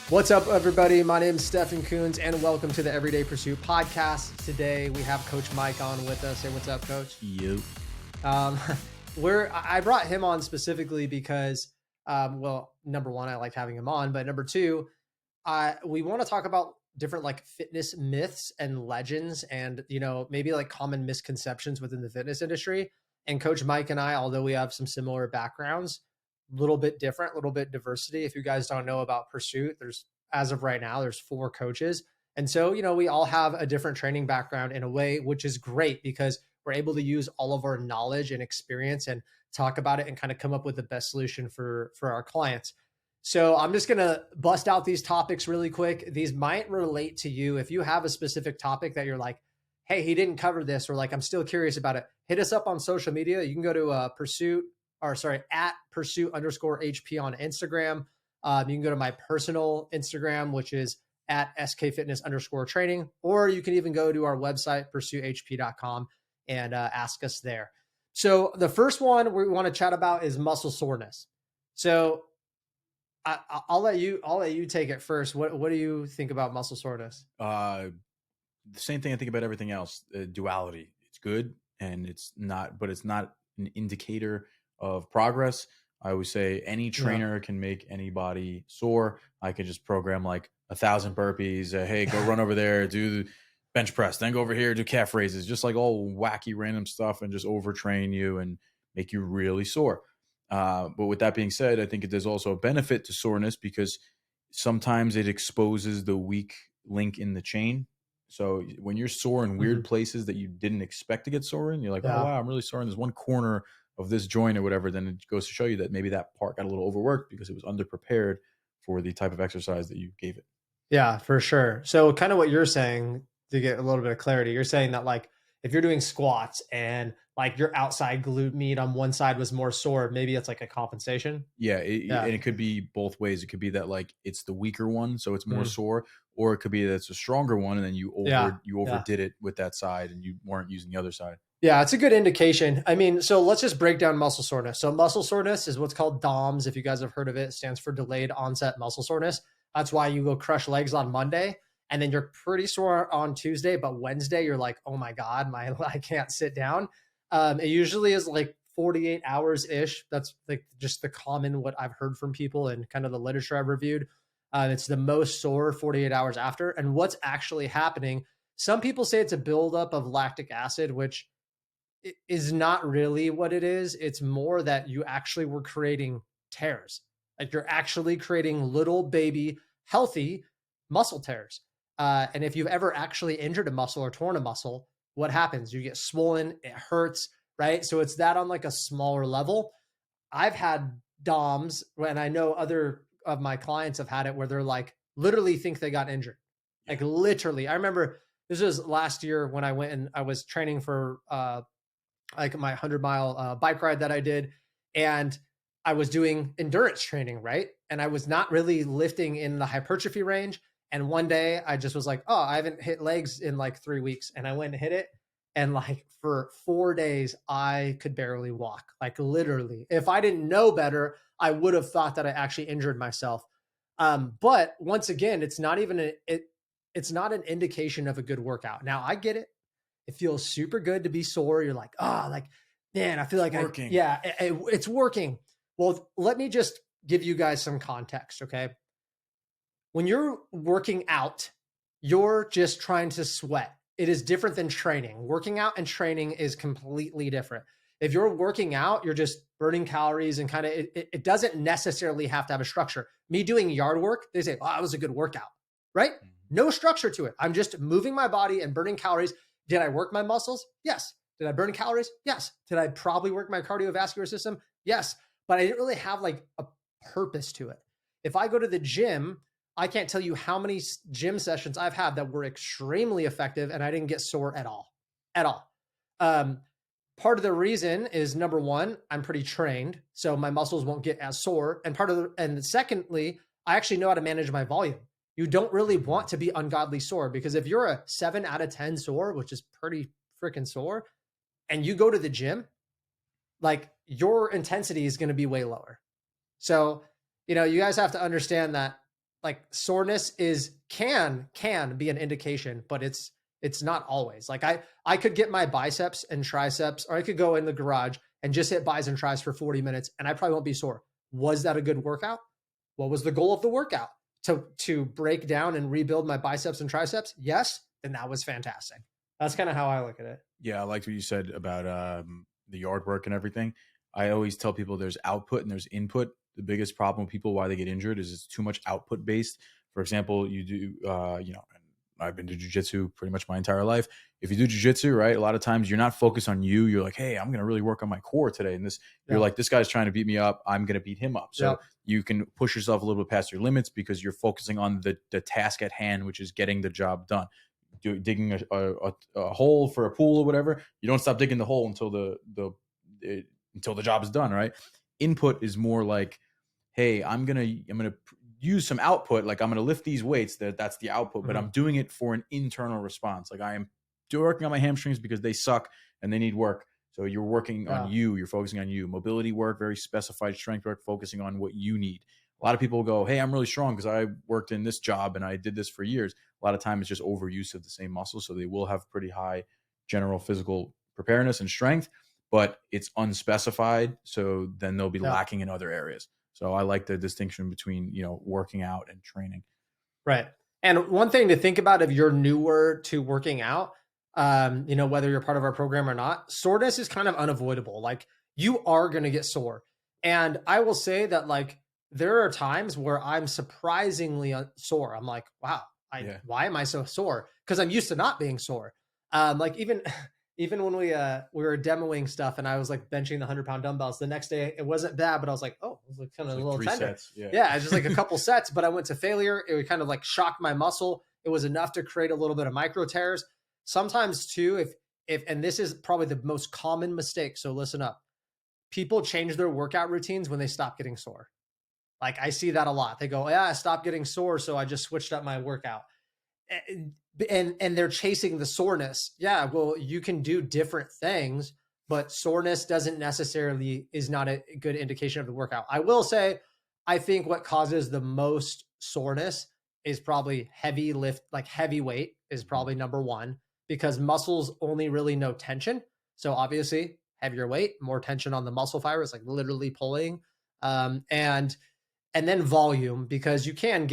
What's up, everybody? My name is Stefan Coons, and welcome to the Everyday Pursuit podcast. Today, we have Coach Mike on with us. Say what's up, Coach. You. I brought him on specifically because, number one, I liked having him on, but number two, we want to talk about different like fitness myths and legends, and maybe like common misconceptions within the fitness industry. And Coach Mike and I, although we have some similar backgrounds, little bit different, little bit diversity. If you guys don't know about Pursuit, as of right now, there's 4 coaches. And so, we all have a different training background in a way, which is great because we're able to use all of our knowledge and experience and talk about it and kind of come up with the best solution for our clients. So I'm just going to bust out these topics really quick. These might relate to you. If you have a specific topic that you're like, hey, he didn't cover this, or like, I'm still curious about it, hit us up on social media. You can go to at Pursuit_HP on Instagram. You can go to my personal Instagram, which is at skfitness_training, or you can even go to our website, pursuithp.com, and ask us there. So the first one we want to chat about is muscle soreness. So I'll let you take it first. What do you think about muscle soreness? The same thing I think about everything else. Duality. It's good and it's not, but it's not an indicator of progress. I always say any trainer can make anybody sore. I can just program like 1,000 burpees. Hey, go run over there, do the bench press, then go over here, do calf raises, just like all wacky random stuff, and just overtrain you and make you really sore. But with that being said, I think there's also a benefit to soreness because sometimes it exposes the weak link in the chain. So when you're sore in weird places that you didn't expect to get sore in, you're like, oh, wow, I'm really sore in this one corner of this joint or whatever. Then it goes to show you that maybe that part got a little overworked because it was underprepared for the type of exercise that you gave it. Yeah, for sure. So kind of what you're saying, to get a little bit of clarity, you're saying that like if you're doing squats and like your outside glute meat on one side was more sore, maybe it's like a compensation. Yeah, and it could be both ways. It could be that like it's the weaker one, so it's more sore, or it could be that it's a stronger one, and then you overdid it with that side, and you weren't using the other side. Yeah, it's a good indication. I mean, so let's just break down muscle soreness. So muscle soreness is what's called DOMS. If you guys have heard of it, it stands for delayed onset muscle soreness. That's why you go crush legs on Monday, and then you're pretty sore on Tuesday, but Wednesday you're like, oh my God, I can't sit down. It usually is like 48 hours ish. That's like just the common, what I've heard from people and kind of the literature I've reviewed. It's the most sore 48 hours after. And what's actually happening, some people say it's a buildup of lactic acid, which is not really what it is. It's more that you actually were creating tears. Like you're actually creating little baby healthy muscle tears. And if you've ever actually injured a muscle or torn a muscle, what happens? You get swollen, it hurts, right? So it's that on like a smaller level. I've had DOMs, and I know other of my clients have had it where they're like literally think they got injured. Like literally. I remember this was last year when I went and I was training for like my 100-mile bike ride that I did. And I was doing endurance training, right? And I was not really lifting in the hypertrophy range. And one day I just was like, oh, I haven't hit legs in like 3 weeks. And I went and hit it. And like for 4 days, I could barely walk, like literally. If I didn't know better, I would have thought that I actually injured myself. But once again, it's not even it's not an indication of a good workout. Now I get it. It feels super good to be sore. You're like, oh, like, man, I feel like it's working. Well, let me just give you guys some context, okay? When you're working out, you're just trying to sweat. It is different than training. Working out and training is completely different. If you're working out, you're just burning calories and kind of, it doesn't necessarily have to have a structure. Me doing yard work, they say, oh, that was a good workout, right? No structure to it. I'm just moving my body and burning calories. Did I work my muscles? Yes. Did I burn calories? Yes. Did I probably work my cardiovascular system? Yes. But I didn't really have like a purpose to it. If I go to the gym, I can't tell you how many gym sessions I've had that were extremely effective and I didn't get sore at all. Part of the reason is, number one, I'm pretty trained, so my muscles won't get as sore. And secondly, I actually know how to manage my volume. You don't really want to be ungodly sore, because if you're a 7 out of 10 sore, which is pretty freaking sore, and you go to the gym, like your intensity is going to be way lower. So, you guys have to understand that, like soreness can be an indication, but it's not always. Like I could get my biceps and triceps, or I could go in the garage and just hit bis and tris for 40 minutes and I probably won't be sore. Was that a good workout? What was the goal of the workout? To break down and rebuild my biceps and triceps? Yes, then that was fantastic. That's kind of how I look at it. Yeah, I liked what you said about the yard work and everything. I always tell people there's output and there's input. The biggest problem with people why they get injured is it's too much output based. For example, you do, and I've been to jujitsu pretty much my entire life. If you do jujitsu, right, a lot of times you're not focused on you. You're like, hey, I'm going to really work on my core today. And you're Yeah. like, this guy's trying to beat me up. I'm going to beat him up. Yeah. So you can push yourself a little bit past your limits because you're focusing on the task at hand, which is getting the job done. Digging a hole for a pool or whatever, you don't stop digging the hole until until the job is done, right? Input is more like, hey, I'm gonna use some output, like I'm gonna lift these weights, that's the output, but I'm doing it for an internal response. Like I am working on my hamstrings because they suck and they need work. So you're working on Yeah. you're focusing on you. Mobility work, very specified strength work, focusing on what you need. A lot of people go, hey, I'm really strong because I worked in this job and I did this for years. A lot of time it's just overuse of the same muscle. So they will have pretty high general physical preparedness and strength, but it's unspecified. So then they'll be Yeah. lacking in other areas. So I like the distinction between, working out and training. Right. And one thing to think about if you're newer to working out, whether you're part of our program or not, soreness is kind of unavoidable. Like you are going to get sore. And I will say that like there are times where I'm surprisingly sore. I'm like, wow, Yeah. why am I so sore? Because I'm used to not being sore. Like even even when we were demoing stuff and I was like benching the 100-pound dumbbells, the next day it wasn't bad, but I was like, oh, it was like kind of a Like little 3 tender. sets. Yeah. Yeah, just like a couple sets, but I went to failure. It would kind of like shock my muscle. It was enough to create a little bit of micro tears. Sometimes too, if and this is probably the most common mistake, so listen up. People change their workout routines when they stop getting sore. Like I see that a lot. They go, "Yeah, I stopped getting sore, so I just switched up my workout." And they're chasing the soreness. Yeah, well, you can do different things, but soreness doesn't necessarily is not a good indication of the workout. I will say, I think what causes the most soreness is probably heavy lift, like heavy weight is probably number one because muscles only really know tension. So obviously, heavier weight, more tension on the muscle fibers, like literally pulling, and then volume because you can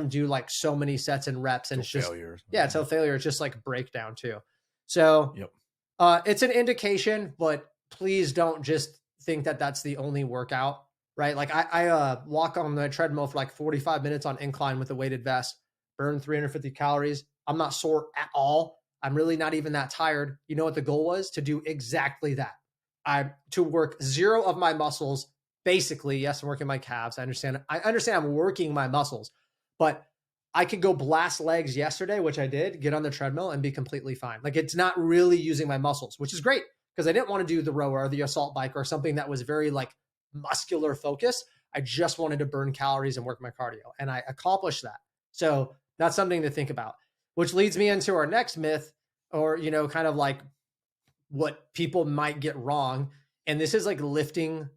do like so many sets and reps and Till it's just failure. yeah, till failure. It's just like breakdown too. So Yep. it's an indication, but please don't just think that that's the only workout, right? Like I walk on the treadmill for like 45 minutes on incline with a weighted vest, burn 350 calories. I'm not sore at all. I'm really not even that tired. You know what the goal was? To do exactly that. To work zero of my muscles. Basically, yes, I'm working my calves. I understand I'm working my muscles, but I could go blast legs yesterday, which I did, get on the treadmill and be completely fine. Like it's not really using my muscles, which is great because I didn't want to do the rower or the assault bike or something that was very like muscular focus. I just wanted to burn calories and work my cardio, and I accomplished that. So that's something to think about, which leads me into our next myth, or kind of like what people might get wrong. And this is like lifting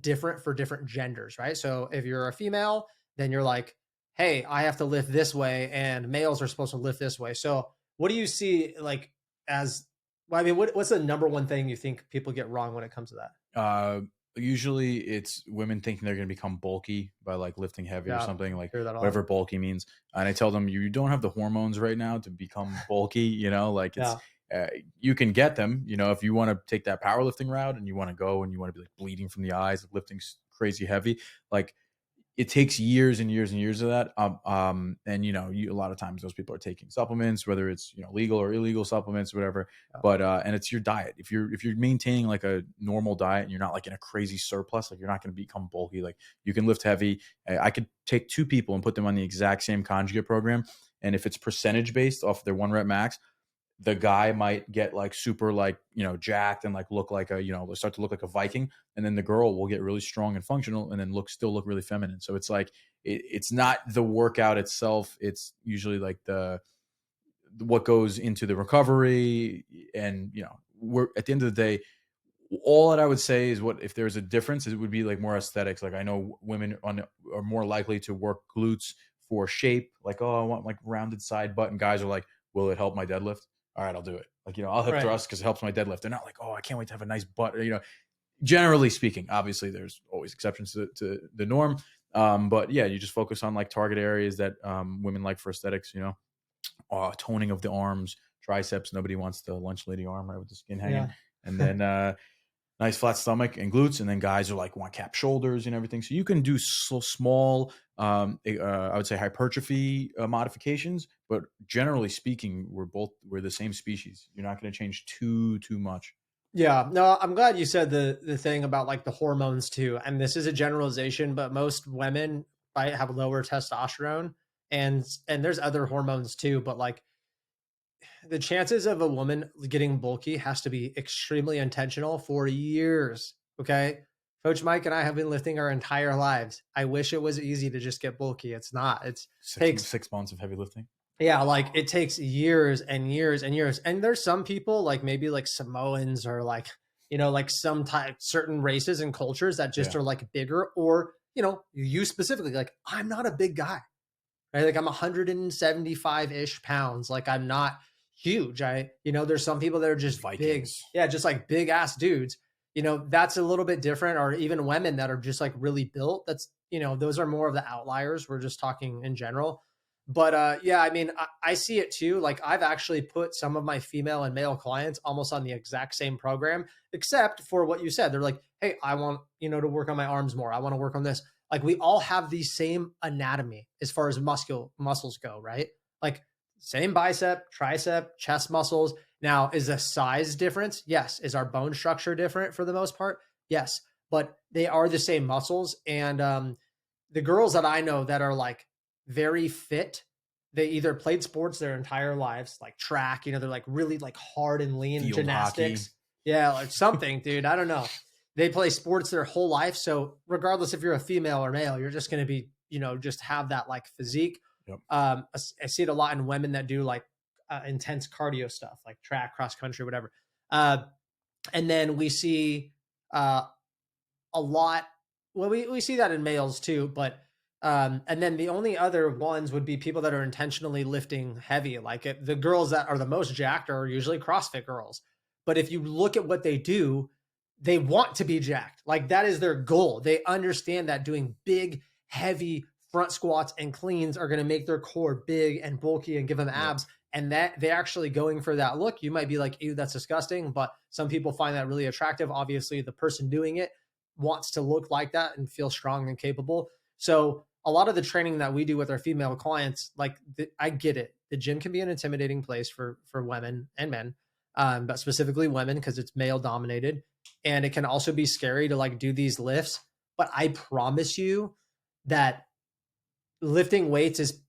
different for different genders, right? So if you're a female, then you're like, hey, I have to lift this way, and males are supposed to lift this way. So what do you see like as well, I mean, what's the number one thing you think people get wrong when it comes to that? Usually it's women thinking they're going to become bulky by like lifting heavy or Yeah, something, like hear that a lot. whatever bulky means. And I tell them, you don't have the hormones right now to become bulky, like it's, Yeah, you can get them, if you want to take that powerlifting route and you want to go and you want to be like bleeding from the eyes, lifting crazy heavy, like it takes years and years and years of that. And a lot of times those people are taking supplements, whether it's legal or illegal supplements, whatever. yeah, But and it's your diet. If you're maintaining like a normal diet and you're not like in a crazy surplus, like you're not going to become bulky. Like you can lift heavy. I could take two people and put them on the exact same conjugate program, and if it's percentage based off their 1 rep max, the guy might get like super like jacked and like look like start to look like a Viking, and then the girl will get really strong and functional and then still look really feminine. So it's like it's not the workout itself, it's usually like the what goes into the recovery. And we're at the end of the day, All that I would say is, what if there's a difference, it would be like more aesthetics. Like I know women are more likely to work glutes for shape. Like, oh, I want like rounded side butt, and guys are like, will it help my deadlift? All right, I'll do it. Like, I'll hip Right. thrust because it helps my deadlift. They're not like, oh, I can't wait to have a nice butt. Generally speaking, obviously there's always exceptions to the norm. But yeah, you just focus on like target areas that women like for aesthetics. Toning of the arms, triceps. Nobody wants the lunch lady arm, right, with the skin hanging. Yeah. And then nice flat stomach and glutes. And then guys are like want cap shoulders and everything. So you can do so small, I would say hypertrophy modifications, but generally speaking, we're the same species. You're not going to change too much. Yeah, no, I'm glad you said the thing about like the hormones too. And this is a generalization, but most women might have lower testosterone, and there's other hormones too, but like the chances of a woman getting bulky has to be extremely intentional for years. Okay. Coach Mike and I have been lifting our entire lives. I wish it was easy to just get bulky. It's not. It Six takes, 6 months of heavy lifting. yeah, like it takes years and years and years. And there's some people like maybe like Samoans or like, like some type certain races and cultures that just Yeah. are like bigger, or, you specifically, like I'm not a big guy, right? Like I'm 175-ish pounds. Like I'm not huge. There's some people that are just big. Vikings. Yeah, just like big ass dudes. That's a little bit different. Or even women that are just like really built. Those are more of the outliers. We're just talking in general. But yeah, I mean, I see it too. Like I've actually put some of my female and male clients almost on the exact same program, except for what you said. They're like, hey, I want, to work on my arms more. I want to work on this. Like we all have the same anatomy as far as muscles go, right? Like same bicep, tricep, chest muscles. Now, is the size difference? Yes. Is our bone structure different for the most part? Yes. But they are the same muscles. And the girls that I know that are like very fit, they either played sports their entire lives, like track, they're like really like hard and lean. Field Gymnastics. hockey. Yeah, like something, dude. I don't know. They play sports their whole life. So regardless if you're a female or male, you're just going to be, just have that like physique. Yep. I see it a lot in women that do like intense cardio stuff, like track, cross country, whatever. And then we see a lot. Well, we see that in males too, but and then the only other ones would be people that are intentionally lifting heavy. Like the girls that are the most jacked are usually CrossFit girls. But if you look at what they do, they want to be jacked. Like that is their goal. They understand that doing big, heavy front squats and cleans are going to make their core big and bulky and give them abs. Yep. And that they're actually going for that look. You might be like, ew, that's disgusting. But some people find that really attractive. Obviously, the person doing it wants to look like that and feel strong and capable. So a lot of the training that we do with our female clients, like I get it. The gym can be an intimidating place for women and men, but specifically women because it's male dominated. And it can also be scary to like do these lifts. But I promise you that lifting weights is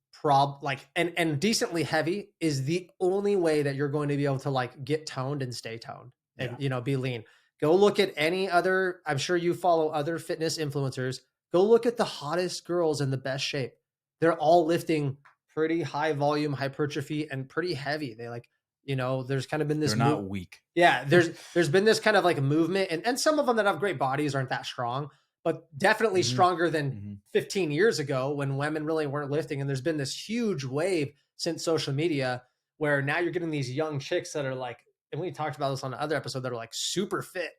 and decently heavy is the only way that you're going to be able to like get toned and stay toned and be lean. Go look at any other, I'm sure you follow other fitness influencers. Go look at the hottest girls in the best shape. They're all lifting pretty high volume hypertrophy and pretty heavy. They like, there's kind of been this. They're not weak. Yeah. There's been this kind of like a movement and some of them that have great bodies aren't that strong, but definitely stronger than 15 years ago when women really weren't lifting. And there's been this huge wave since social media where now you're getting these young chicks that are like, and we talked about this on the other episode, that are like super fit.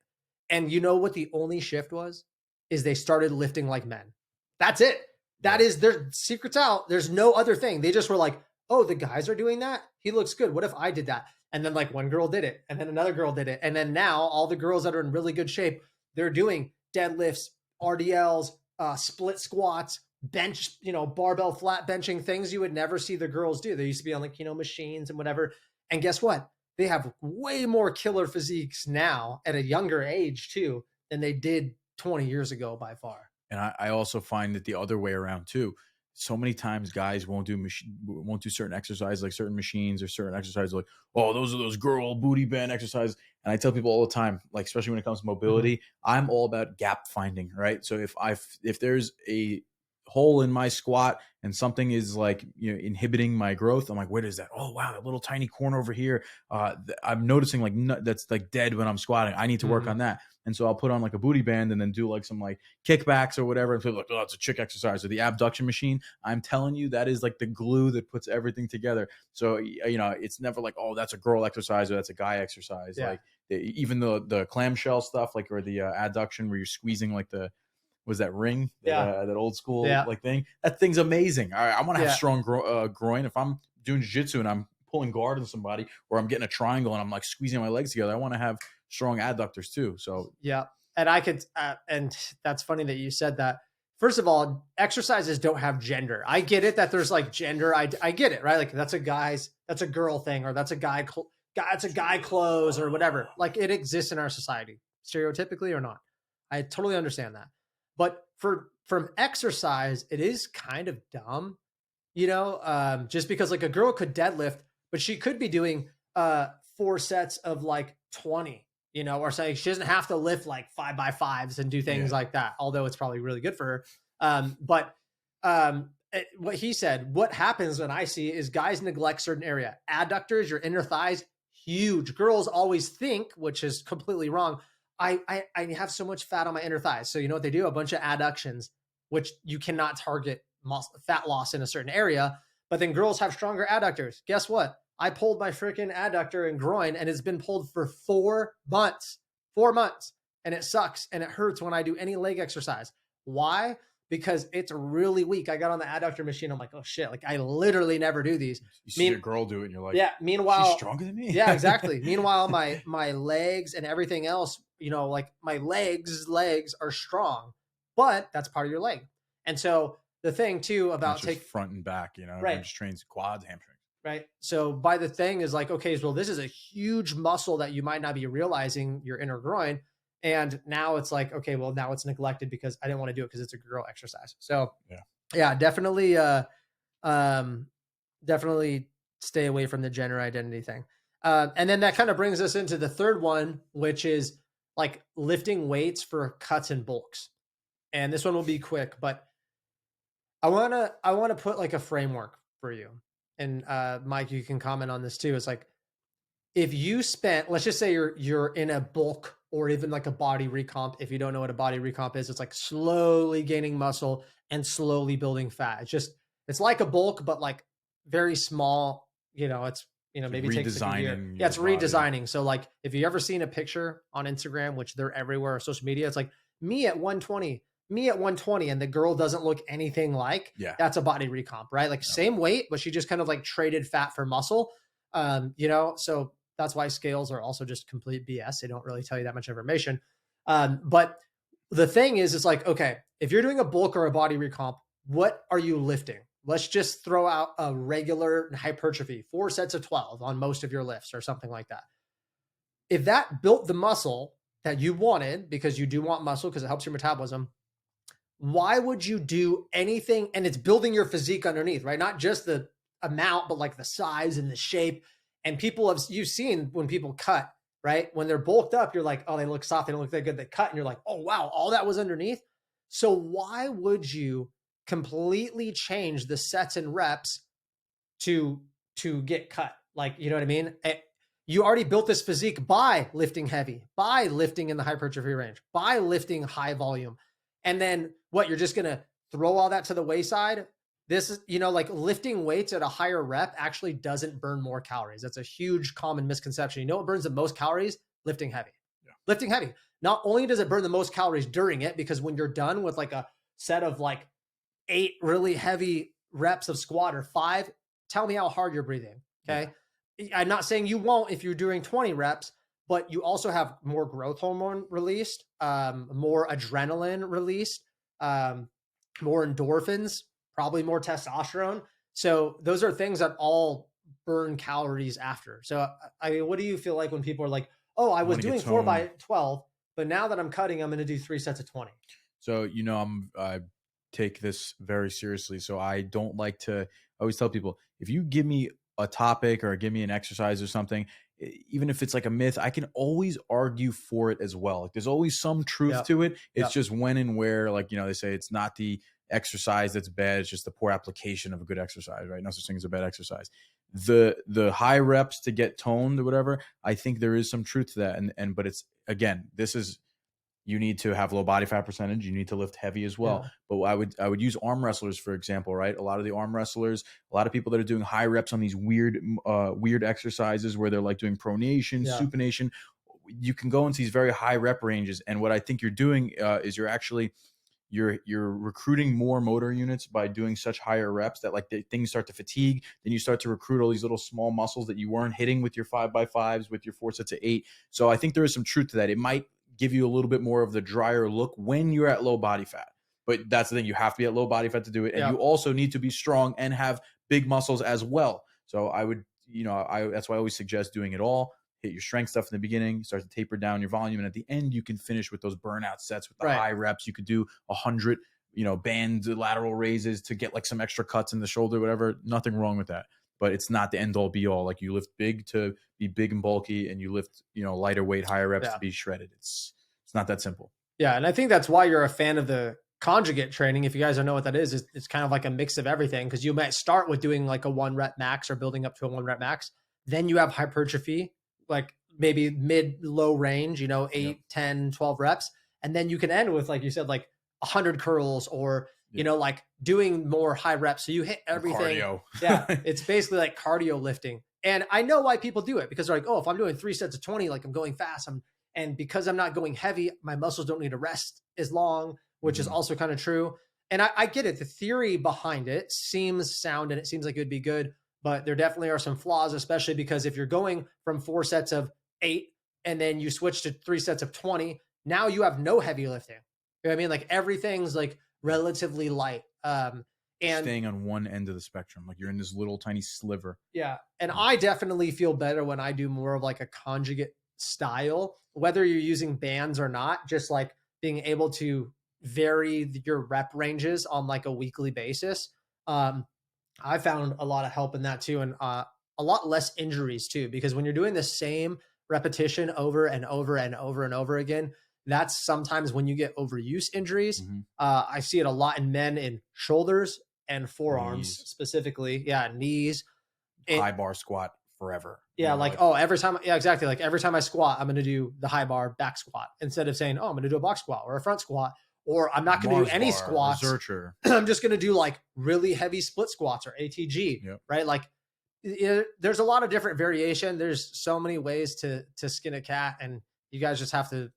And you know what the only shift was? Is they started lifting like men. That's it. That is their secret's out. There's no other thing. They just were like, oh, the guys are doing that. He looks good. What if I did that? And then like one girl did it. And then another girl did it. And then now all the girls that are in really good shape, they're doing deadlifts, RDLs, split squats, bench, barbell flat benching, things you would never see the girls do. They used to be on like, machines and whatever. And guess what? They have way more killer physiques now at a younger age too than they did 20 years ago by far. And I also find that the other way around too. So many times guys won't do certain exercises, like certain machines or certain exercises, like, oh, those are those girl booty band exercises. And I tell people all the time, like, especially when it comes to mobility, I'm all about gap finding, right? So if there's a hole in my squat and something is like, inhibiting my growth, I'm like, what is that? Oh, wow, that little tiny corner over here. I'm noticing like that's like dead when I'm squatting. I need to work on that. And so I'll put on like a booty band and then do like some like kickbacks or whatever. And people are like, oh, it's a chick exercise. Or the abduction machine. I'm telling you, that is like the glue that puts everything together. So, it's never like, oh, that's a girl exercise or that's a guy exercise. Yeah. Like even the clamshell stuff, like, or the adduction where you're squeezing like was that ring, that old school Yeah. like thing. That thing's amazing. All right, I want to have Yeah. strong groin. If I'm doing jiu-jitsu and I'm pulling guard on somebody, or I'm getting a triangle and I'm like squeezing my legs together, I want to have strong adductors too. So Yeah. And I could, and that's funny that you said that. First of all, exercises don't have gender. I get it that there's like gender. I get it, right? Like that's a girl thing, or that's a that's a guy clothes or whatever. Like it exists in our society, stereotypically or not. I totally understand that. But from exercise, it is kind of dumb, just because like a girl could deadlift, but she could be doing 4 sets of like 20, or saying she doesn't have to lift like 5x5s and do things like that, although it's probably really good for her. But what he said, what happens when I see is guys neglect certain area. Adductors, your inner thighs, huge. Girls always think, which is completely wrong, I have so much fat on my inner thighs. So you know what they do? A bunch of adductions, which you cannot target fat loss in a certain area. But then girls have stronger adductors. Guess what? I pulled my freaking adductor and groin, and it's been pulled for 4 months. 4 months. And it sucks. And it hurts when I do any leg exercise. Why? Because it's really weak. I got on the adductor machine. I'm like, oh shit. Like I literally never do these. You see a girl do it and you're like, yeah. Meanwhile, she's stronger than me. Yeah, exactly. Meanwhile, my legs and everything else, like my legs are strong, but that's part of your leg. And so the thing too about front and back, right. It just trains quads, hamstrings. Right. So by the thing is like, okay, well, this is a huge muscle that you might not be realizing, your inner groin. And now it's like, okay, well, now it's neglected because I didn't want to do it because it's a girl exercise. So yeah, definitely, definitely stay away from the gender identity thing. And then that kind of brings us into the third one, which is like lifting weights for cuts and bulks. And this one will be quick, but I want to put like a framework for you. And Mike, you can comment on this too. It's like, if you spent, let's just say you're in a bulk or even like a body recomp. If you don't know what a body recomp is, it's like slowly gaining muscle and slowly building fat. It's like a bulk, but like very small, it's, maybe it takes like a year. Yeah, it's redesigning. So like, if you ever seen a picture on Instagram, which they're everywhere, social media, it's like me at 120, and the girl doesn't look anything like, that's a body recomp, right? Like same weight, but she just kind of like traded fat for muscle. So that's why scales are also just complete BS. They don't really tell you that much information. But the thing is, it's like, okay, if you're doing a bulk or a body recomp, what are you lifting? Let's just throw out a regular hypertrophy, 4 sets of 12 on most of your lifts or something like that. If that built the muscle that you wanted, because you do want muscle because it helps your metabolism, why would you do anything? And it's building your physique underneath, right? Not just the amount, but like the size and the shape. And you've seen when people cut, right? When they're bulked up, you're like, oh, they look soft. They don't look that good. They cut and you're like, oh, wow, all that was underneath. So why would you completely change the sets and reps to get cut? Like, you know what I mean? You already built this physique by lifting heavy, by lifting in the hypertrophy range, by lifting high volume. And then what, you're just going to throw all that to the wayside? This is, like lifting weights at a higher rep actually doesn't burn more calories. That's a huge common misconception. You know what burns the most calories? Lifting heavy. Yeah. Lifting heavy. Not only does it burn the most calories during it, because when you're done with like a set of like 8 really heavy reps of squat or 5, tell me how hard you're breathing. Okay. Yeah. I'm not saying you won't if you're doing 20 reps, but you also have more growth hormone released, more adrenaline released, more endorphins, probably more testosterone. So those are things that all burn calories after. So, I mean, what do you feel like when people are like, oh, I was doing 4x12, but now that I'm cutting, I'm going to do 3 sets of 20. So, I take this very seriously. So I don't like to, I always tell people, if you give me a topic or give me an exercise or something, even if it's like a myth, I can always argue for it as well. Like there's always some truth to it. It's just when and where, like, they say it's not the exercise that's bad, it's just the poor application of a good exercise, right? No such thing as a bad exercise. The high reps to get toned or whatever, I think there is some truth to that. But it's, again, this is you need to have low body fat percentage. You need to lift heavy as well. Yeah. But I would use arm wrestlers, for example, right? A lot of the arm wrestlers, a lot of people that are doing high reps on these weird exercises where they're like doing pronation, Yeah. supination. You can go into these very high rep ranges, and what I think you're doing is you're recruiting more motor units by doing such higher reps that like things start to fatigue. Then you start to recruit all these little small muscles that you weren't hitting with your 5x5s, with your 4 sets of 8. So I think there is some truth to that. It might give you a little bit more of the drier look when you're at low body fat. But that's the thing. You have to be at low body fat to do it. And you also need to be strong and have big muscles as well. So I would, that's why I always suggest doing it all. Hit your strength stuff in the beginning, start to taper down your volume. And at the end, you can finish with those burnout sets with the high reps. You could do 100, band lateral raises to get like some extra cuts in the shoulder, whatever. Nothing wrong with that. But it's not the end all be all. Like you lift big to be big and bulky, and you lift, lighter weight, higher reps to be shredded. It's not that simple. Yeah. And I think that's why you're a fan of the conjugate training. If you guys don't know what that is, it's kind of like a mix of everything, because you might start with doing like a 1 rep max or building up to a 1 rep max. Then you have hypertrophy, like maybe mid-low range, 8, 10, 12 reps. And then you can end with, like you said, like 100 curls or, like doing more high reps. So you hit everything. Cardio. Yeah. It's basically like cardio lifting. And I know why people do it, because they're like, oh, if I'm doing 3 sets of 20, like I'm going fast. And because I'm not going heavy, my muscles don't need to rest as long, which is also kind of true. And I get it. The theory behind it seems sound and it seems like it would be good, but there definitely are some flaws, especially because if you're going from 4 sets of 8 and then you switch to 3 sets of 20, now you have no heavy lifting. You know what I mean? Like everything's like relatively light. And staying on one end of the spectrum, like you're in this little tiny sliver. Yeah. And I definitely feel better when I do more of like a conjugate style, whether you're using bands or not, just like being able to vary your rep ranges on like a weekly basis. I found a lot of help in that too. And a lot less injuries too, because when you're doing the same repetition over and over and over and over again, that's sometimes when you get overuse injuries. I see it a lot in men in shoulders and forearms specifically. Yeah. Knees. High bar squat forever. Yeah. Every time. Yeah, exactly. Like every time I squat, I'm going to do the high bar back squat instead of saying, oh, I'm going to do a box squat or a front squat, or I'm not going to do any squats. I'm just going to do like really heavy split squats or ATG, right? Like there's a lot of different variation. There's so many ways to skin a cat, and you guys just have to,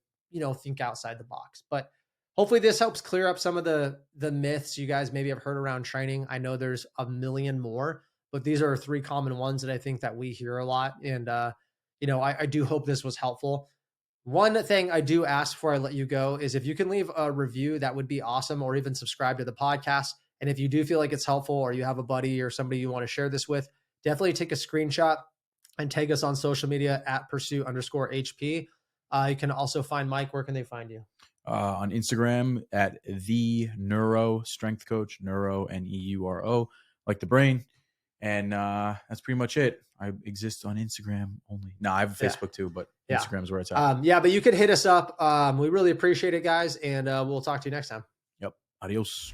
think outside the box. But hopefully this helps clear up some of the myths you guys maybe have heard around training. I know there's a million more, but these are 3 common ones that I think that we hear a lot. And, I do hope this was helpful. One thing I do ask before I let you go is if you can leave a review, that would be awesome, or even subscribe to the podcast. And if you do feel like it's helpful, or you have a buddy or somebody you want to share this with, definitely take a screenshot and tag us on social media at @pursue_HP. You can also find Mike. Where can they find you? On Instagram at the Neuro Strength Coach, Neuro NEURO, like the brain. And that's pretty much it. I exist on Instagram only. No, I have a Facebook too, but Instagram is where it's at. But you could hit us up. We really appreciate it, guys. And we'll talk to you next time. Yep. Adios.